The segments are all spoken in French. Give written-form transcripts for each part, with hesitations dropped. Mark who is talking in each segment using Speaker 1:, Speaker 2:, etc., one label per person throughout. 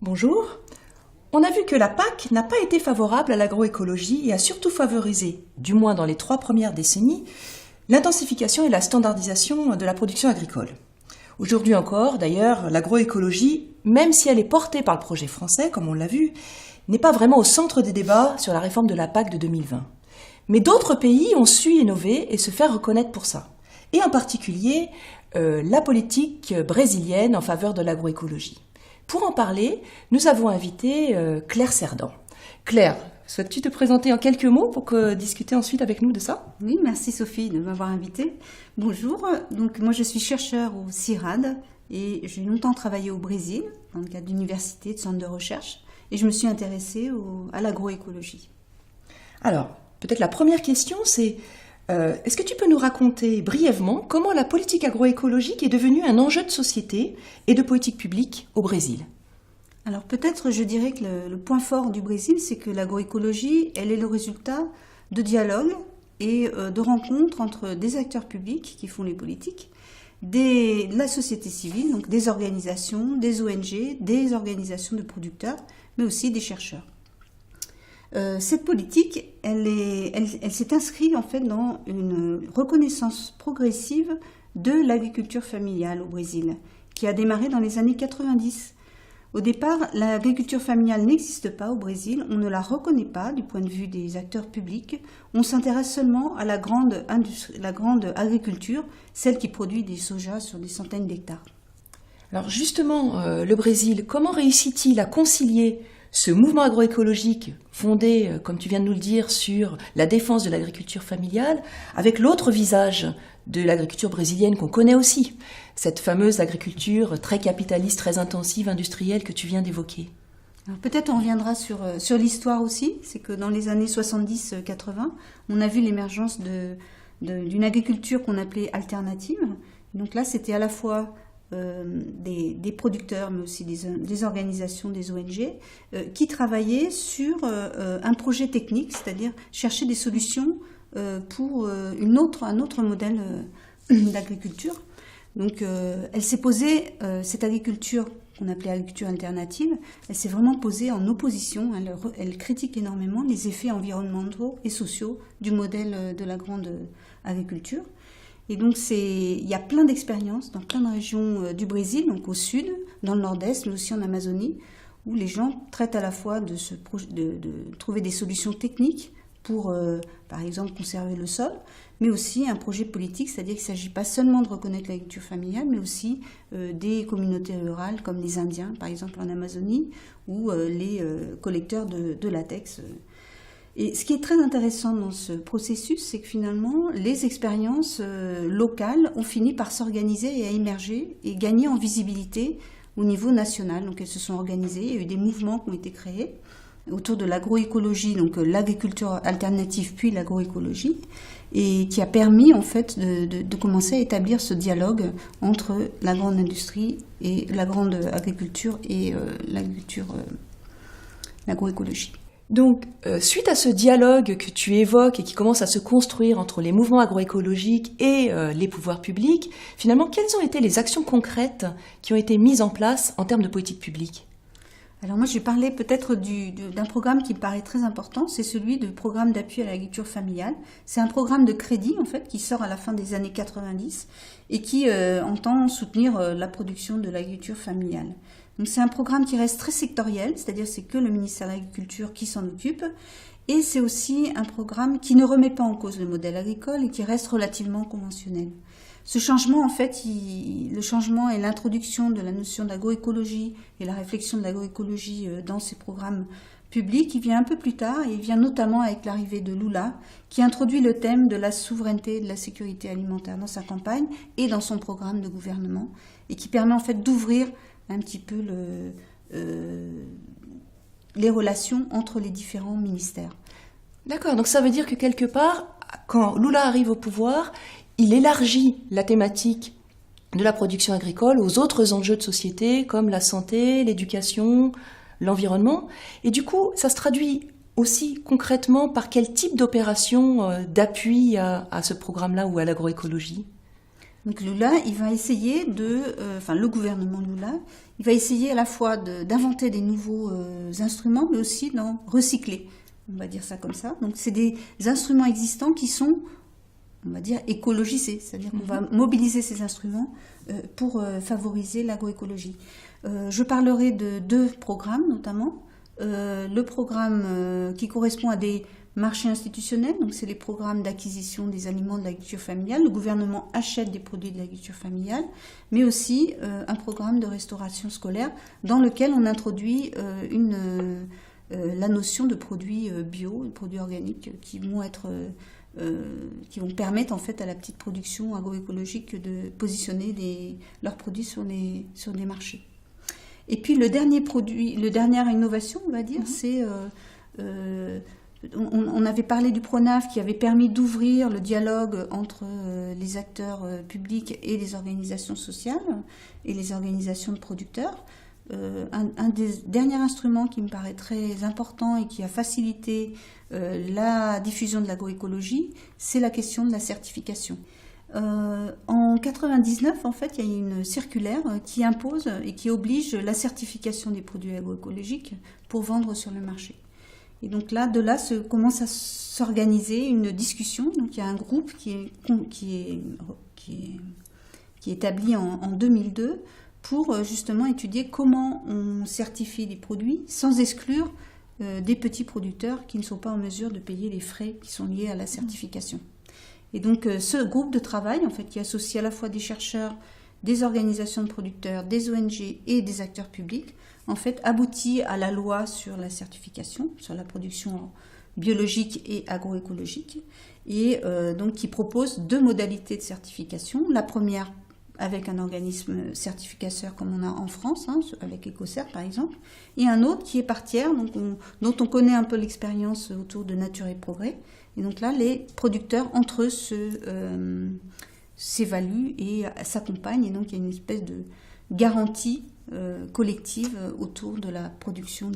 Speaker 1: Bonjour. On a vu que la PAC n'a pas été favorable à l'agroécologie et a surtout favorisé, du moins dans les 3 premières décennies, l'intensification et la standardisation de la production agricole. Aujourd'hui encore, d'ailleurs, l'agroécologie, même si elle est portée par le projet français, comme on l'a vu, n'est pas vraiment au centre des débats sur la réforme de la PAC de 2020. Mais d'autres pays ont su innover et se faire reconnaître pour ça. Et en particulier, la politique brésilienne en faveur de l'agroécologie. Pour en parler, nous avons invité Claire Cerdan. Claire, souhaites-tu te présenter en quelques mots pour discuter ensuite avec nous de ça?
Speaker 2: Oui, merci Sophie de m'avoir invitée. Bonjour, donc moi je suis chercheur au CIRAD et j'ai longtemps travaillé au Brésil dans le cadre d'universités, de centres de recherche et je me suis intéressée à l'agroécologie.
Speaker 1: Alors, peut-être la première question c'est est-ce que tu peux nous raconter brièvement comment la politique agroécologique est devenue un enjeu de société et de politique publique au Brésil?
Speaker 2: Alors peut-être je dirais que le point fort du Brésil, c'est que l'agroécologie, elle est le résultat de dialogues et de rencontres entre des acteurs publics qui font les politiques, de la société civile, donc des organisations, des ONG, des organisations de producteurs, mais aussi des chercheurs. Cette politique, elle s'est inscrite en fait dans une reconnaissance progressive de l'agriculture familiale au Brésil, qui a démarré dans les années 90. Au départ, l'agriculture familiale n'existe pas au Brésil, on ne la reconnaît pas du point de vue des acteurs publics, on s'intéresse seulement à la grande agriculture, celle qui produit des sojas sur des centaines d'hectares.
Speaker 1: Alors justement, le Brésil, comment réussit-il à concilier ce mouvement agroécologique fondé, comme tu viens de nous le dire, sur la défense de l'agriculture familiale, avec l'autre visage de l'agriculture brésilienne qu'on connaît aussi, cette fameuse agriculture très capitaliste, très intensive, industrielle que tu viens d'évoquer?
Speaker 2: Alors peut-être on reviendra sur l'histoire aussi, c'est que dans les années 70-80, on a vu l'émergence d'une agriculture qu'on appelait alternative. Donc là, c'était à la fois des producteurs, mais aussi des organisations, des ONG, qui travaillaient sur un projet technique, c'est-à-dire chercher des solutions pour un autre modèle d'agriculture. Donc elle s'est posée, cette agriculture qu'on appelait agriculture alternative, elle s'est vraiment posée en opposition, elle critique énormément les effets environnementaux et sociaux du modèle de la grande agriculture. Et donc il y a plein d'expériences dans plein de régions du Brésil, donc au sud, dans le nord-est, mais aussi en Amazonie, où les gens traitent à la fois de trouver des solutions techniques pour, par exemple, conserver le sol, mais aussi un projet politique, c'est-à-dire qu'il ne s'agit pas seulement de reconnaître l'agriculture familiale, mais aussi des communautés rurales, comme les Indiens, par exemple, en Amazonie, ou les collecteurs de latex. Et ce qui est très intéressant dans ce processus, c'est que finalement, les expériences locales ont fini par s'organiser et à émerger et gagner en visibilité au niveau national. Donc elles se sont organisées, il y a eu des mouvements qui ont été créés autour de l'agroécologie, donc l'agriculture alternative puis l'agroécologie, et qui a permis en fait de commencer à établir ce dialogue entre la grande industrie et la grande agriculture et l'agroécologie.
Speaker 1: Donc, suite à ce dialogue que tu évoques et qui commence à se construire entre les mouvements agroécologiques et les pouvoirs publics, finalement, quelles ont été les actions concrètes qui ont été mises en place en termes de politique publique?
Speaker 2: Alors moi, je vais parler peut-être d'un programme qui me paraît très important, c'est celui du programme d'appui à l'agriculture familiale. C'est un programme de crédit, en fait, qui sort à la fin des années 90 et qui entend soutenir la production de l'agriculture familiale. Donc c'est un programme qui reste très sectoriel, c'est-à-dire c'est que le ministère de l'Agriculture qui s'en occupe, et c'est aussi un programme qui ne remet pas en cause le modèle agricole et qui reste relativement conventionnel. Ce changement, en fait, le changement et l'introduction de la notion d'agroécologie et la réflexion de l'agroécologie dans ces programmes publics, il vient un peu plus tard, et il vient notamment avec l'arrivée de Lula, qui introduit le thème de la souveraineté et de la sécurité alimentaire dans sa campagne et dans son programme de gouvernement, et qui permet en fait d'ouvrir un petit peu les relations entre les différents ministères.
Speaker 1: D'accord, donc ça veut dire que quelque part, quand Lula arrive au pouvoir, il élargit la thématique de la production agricole aux autres enjeux de société comme la santé, l'éducation, l'environnement. Et du coup, ça se traduit aussi concrètement par quel type d'opération d'appui à ce programme-là ou à l'agroécologie?
Speaker 2: Donc Lula, il va essayer le gouvernement Lula, il va essayer à la fois d'inventer des nouveaux instruments, mais aussi d'en recycler. On va dire ça comme ça. Donc c'est des instruments existants qui sont, on va dire, écologisés. C'est-à-dire qu'on va mobiliser ces instruments pour favoriser l'agroécologie. Je parlerai de 2 programmes notamment. Le programme qui correspond à des marchés institutionnels, donc c'est les programmes d'acquisition des aliments de l'agriculture familiale. Le gouvernement achète des produits de l'agriculture familiale, mais aussi un programme de restauration scolaire dans lequel on introduit la notion de produits bio, de produits organiques qui vont permettre en fait à la petite production agroécologique de positionner leurs produits sur des marchés. Et puis la dernière innovation, on va dire, c'est on avait parlé du PRONAF qui avait permis d'ouvrir le dialogue entre les acteurs publics et les organisations sociales et les organisations de producteurs. Un des derniers instruments qui me paraît très important et qui a facilité la diffusion de l'agroécologie, c'est la question de la certification. En 99, en fait, il y a une circulaire qui impose et qui oblige la certification des produits agroécologiques pour vendre sur le marché. Et donc là, commence à s'organiser une discussion. Donc il y a un groupe qui est établi en 2002 pour justement étudier comment on certifie des produits sans exclure des petits producteurs qui ne sont pas en mesure de payer les frais qui sont liés à la certification. Et donc ce groupe de travail, en fait, qui associe à la fois des chercheurs, des organisations de producteurs, des ONG et des acteurs publics, en fait, aboutit à la loi sur la certification, sur la production biologique et agroécologique, et donc qui propose 2 modalités de certification. La première avec un organisme certificateur comme on a en France, avec EcoCert par exemple, et un autre qui est par tiers, dont on connaît un peu l'expérience autour de Nature et Progrès. Et donc là, les producteurs entre eux s'évaluent et s'accompagnent, et donc il y a une espèce de garantie collective autour de la production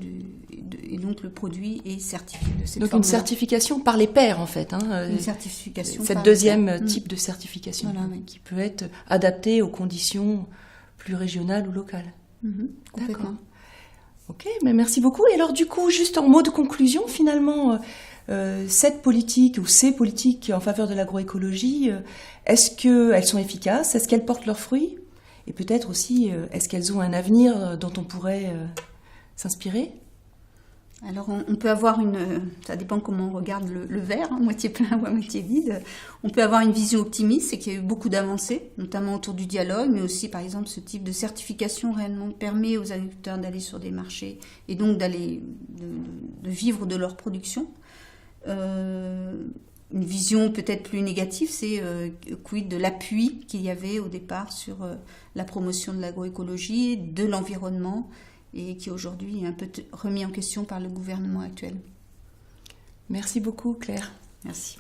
Speaker 2: et donc le produit est certifié de cette
Speaker 1: donc
Speaker 2: forme-là.
Speaker 1: une certification par les pairs en fait.
Speaker 2: Une certification.
Speaker 1: Cette deuxième type de certification qui peut être adaptée aux conditions plus régionales ou locales.
Speaker 2: Complètement.
Speaker 1: D'accord. Ok, mais merci beaucoup. Et alors du coup, juste en mot de conclusion, finalement, cette politique ou ces politiques en faveur de l'agroécologie, est-ce qu'elles sont efficaces? Est-ce qu'elles portent leurs fruits? Et peut-être aussi, est-ce qu'elles ont un avenir dont on pourrait s'inspirer?
Speaker 2: Alors on peut avoir ça dépend comment on regarde le verre, moitié plein ou à moitié vide. On peut avoir une vision optimiste, c'est qu'il y a eu beaucoup d'avancées, notamment autour du dialogue, mais aussi par exemple ce type de certification réellement permet aux agriculteurs d'aller sur des marchés et donc de vivre de leur production. Une vision peut-être plus négative, c'est quid de l'appui qu'il y avait au départ sur la promotion de l'agroécologie, de l'environnement, et qui aujourd'hui est un peu remis en question par le gouvernement actuel.
Speaker 1: Merci beaucoup, Claire.
Speaker 2: Merci.